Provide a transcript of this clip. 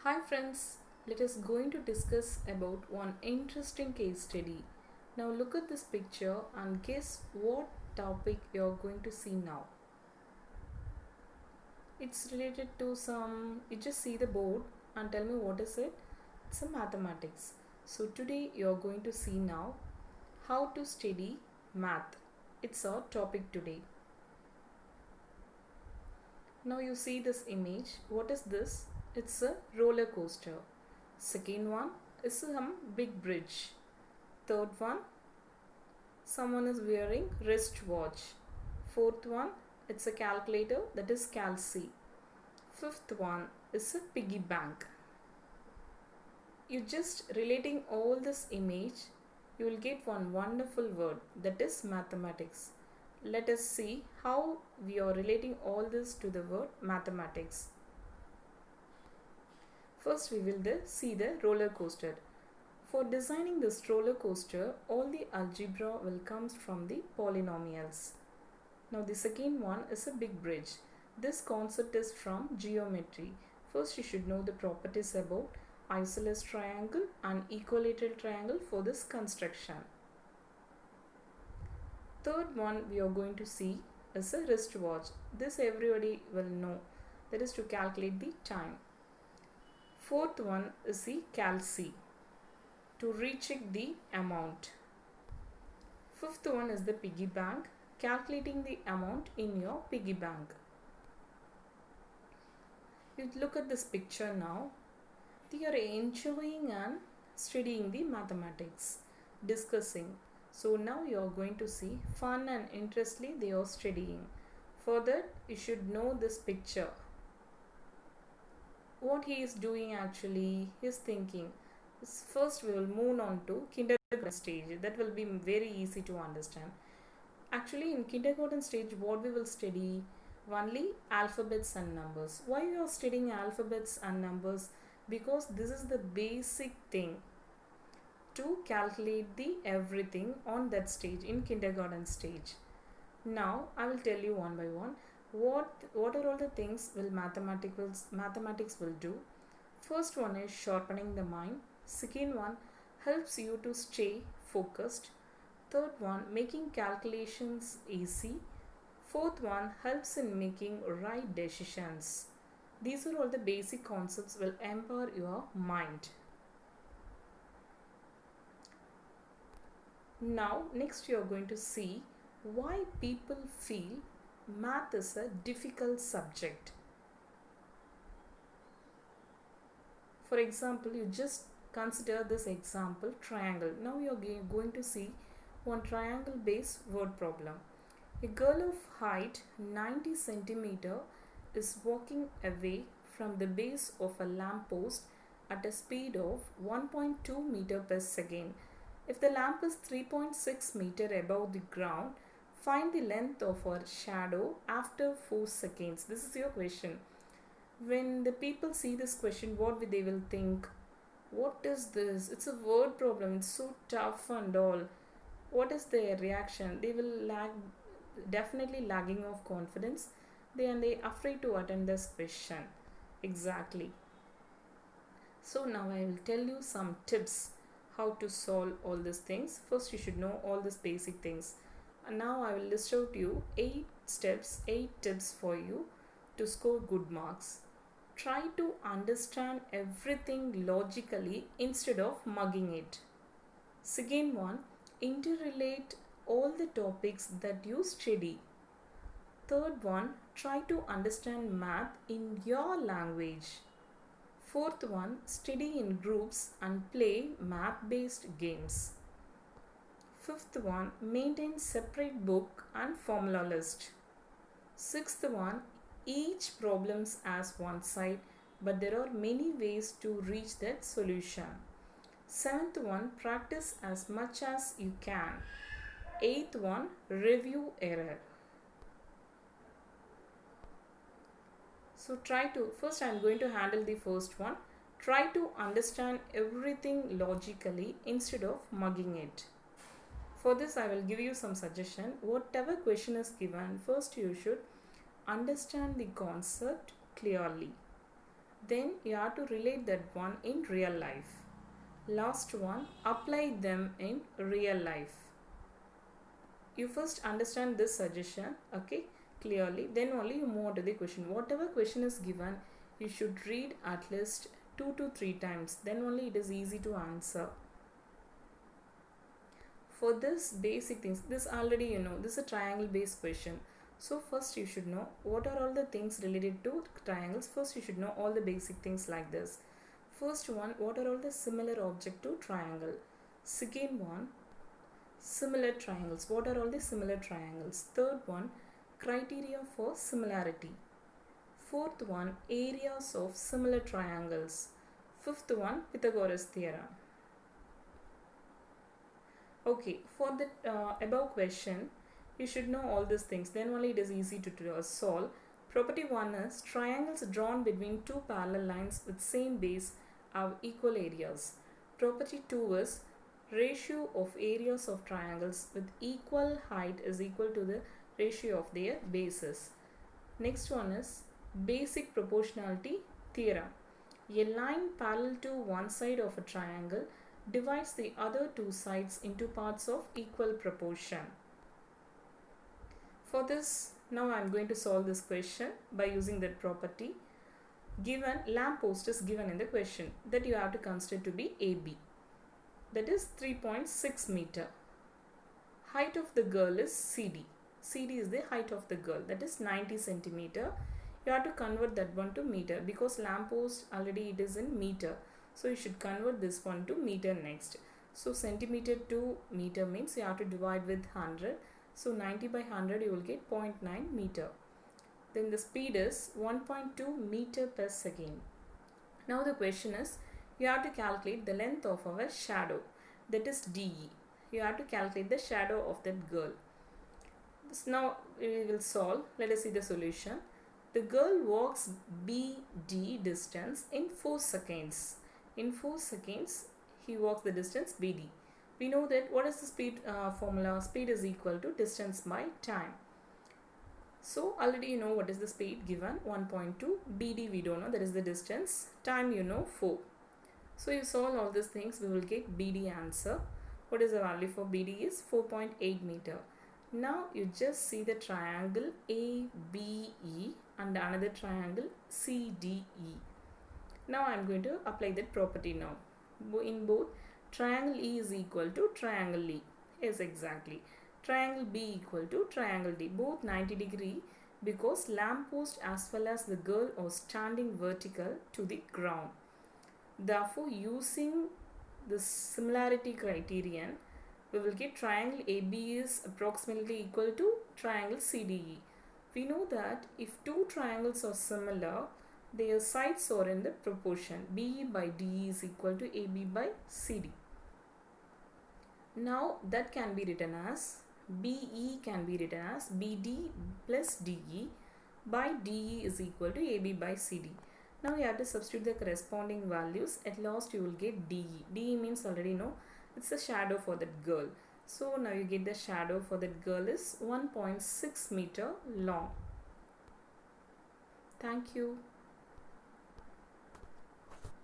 Hi friends, let us going to discuss about one interesting case study. Now look at this picture and guess what topic you are going to see now. It's related to you just see the board and tell me what is it. It's a mathematics. So today you are going to see now how to study math. It's our topic today. Now you see this image. What is this? It's a roller coaster. Second one is some big bridge. Third one, someone is wearing wristwatch. Fourth one, it's a calculator, that is Calci. Fifth one is a piggy bank. You just relating all this image, you will get one wonderful word, that is mathematics. Let us see how we are relating all this to the word mathematics. First we will see the roller coaster. For designing this roller coaster, all the algebra will come from the polynomials. Now the second one is a big bridge. This concept is from geometry. First you should know the properties about isosceles triangle and equilateral triangle for this construction. Third one we are going to see is a wristwatch. This everybody will know. That is to calculate the time. Fourth one is the Calci, to recheck the amount. Fifth one is the piggy bank, calculating the amount in your piggy bank. You look at this picture now. They are enjoying and studying the mathematics, discussing. So now you are going to see fun and interestly they are studying. For that you should know this picture. What he is doing actually, he is thinking. First we will move on to kindergarten stage. That will be very easy to understand. Actually in kindergarten stage what we will study? Only alphabets and numbers. Why we are studying alphabets and numbers? Because this is the basic thing to calculate the everything on that stage, in kindergarten stage. Now I will tell you one by one what are all the things will mathematics will do. First one is sharpening the mind. Second one helps you to stay focused. Third one, making calculations easy. Fourth one, helps in making right decisions. These are all the basic concepts will empower your mind. Now next you are going to see why people feel math is a difficult subject. For example, you just consider this example triangle. Now you are going to see one triangle based word problem. A girl of height 90 centimeter is walking away from the base of a lamp post at a speed of 1.2 meter per second. If the lamp is 3.6 meter above the ground, find the length of her shadow after 4 seconds. This is your question. When the people see this question, what they will think? What is this? It's a word problem. It's so tough and all. What is their reaction? They will definitely lagging of confidence. They afraid to attend this question. Exactly. So now I will tell you some tips how to solve all these things. First you should know all these basic things. And now I will list out you 8 steps, 8 tips for you to score good marks. Try to understand everything logically instead of mugging it. Second one, interrelate all the topics that you study. Third one, try to understand math in your language. Fourth one, study in groups and play math-based games. Fifth one, maintain separate book and formula list. Sixth one, each problems as one side, but there are many ways to reach that solution. Seventh one, practice as much as you can. Eighth one, review error. So first I am going to handle the first one. Try to understand everything logically instead of mugging it. For this I will give you some suggestion. Whatever question is given, first you should understand the concept clearly. Then you have to relate that one in real life. Last one, apply them in real life. You first understand this suggestion, okay, clearly, then only you move on to the question. Whatever question is given, you should read at least 2 to 3 times, then only it is easy to answer. For this basic things, this already you know, this is a triangle based question. So first you should know what are all the things related to triangles. First you should know all the basic things like this. First one, what are all the similar object to triangle? Second one, similar triangles. What are all the similar triangles? Third one, criteria for similarity. Fourth one, areas of similar triangles. Fifth one, Pythagoras theorem. Okay, for the above question, you should know all these things. Then only it is easy to solve. Property 1 is triangles drawn between two parallel lines with same base have equal areas. Property 2 is ratio of areas of triangles with equal height is equal to the ratio of their bases. Next one is basic proportionality theorem. A line parallel to one side of a triangle divides the other two sides into parts of equal proportion. For this, now I am going to solve this question by using that property. Given lamp post is given in the question, that you have to consider to be AB, that is 3.6 meter. Height of the girl is CD. CD is the height of the girl, that is 90 centimeter. You have to convert that one to meter because lamp post already it is in meter. So you should convert this one to meter next. So centimeter to meter means you have to divide with 100. So 90 by 100 you will get 0.9 meter. Then the speed is 1.2 meter per second. Now the question is, you have to calculate the length of our shadow, that is DE. You have to calculate the shadow of that girl. This now we will solve. Let us see the solution. The girl walks BD distance in 4 seconds. In 4 seconds, he walks the distance BD. We know that what is the speed formula? Speed is equal to distance by time. So already you know what is the speed given, 1.2. BD we don't know, that is the distance. Time you know 4. So you solve all these things, we will get BD answer. What is the value for BD is 4.8 meter. Now you just see the triangle ABE and another triangle CDE. Now I am going to apply that property now. In both, triangle E is equal to triangle E. Yes, exactly. Triangle B equal to triangle D. Both 90 degree because lamp post as well as the girl are standing vertical to the ground. Therefore, using the similarity criterion, we will get triangle AB is approximately equal to triangle CDE. We know that if two triangles are similar, their sides are in the proportion. BE by DE is equal to AB by CD. Now that can be written as BE can be written as BD plus DE by DE is equal to AB by CD. Now you have to substitute the corresponding values. At last you will get DE. DE means already know it's a shadow for that girl. So now you get the shadow for that girl is 1.6 meter long. Thank you.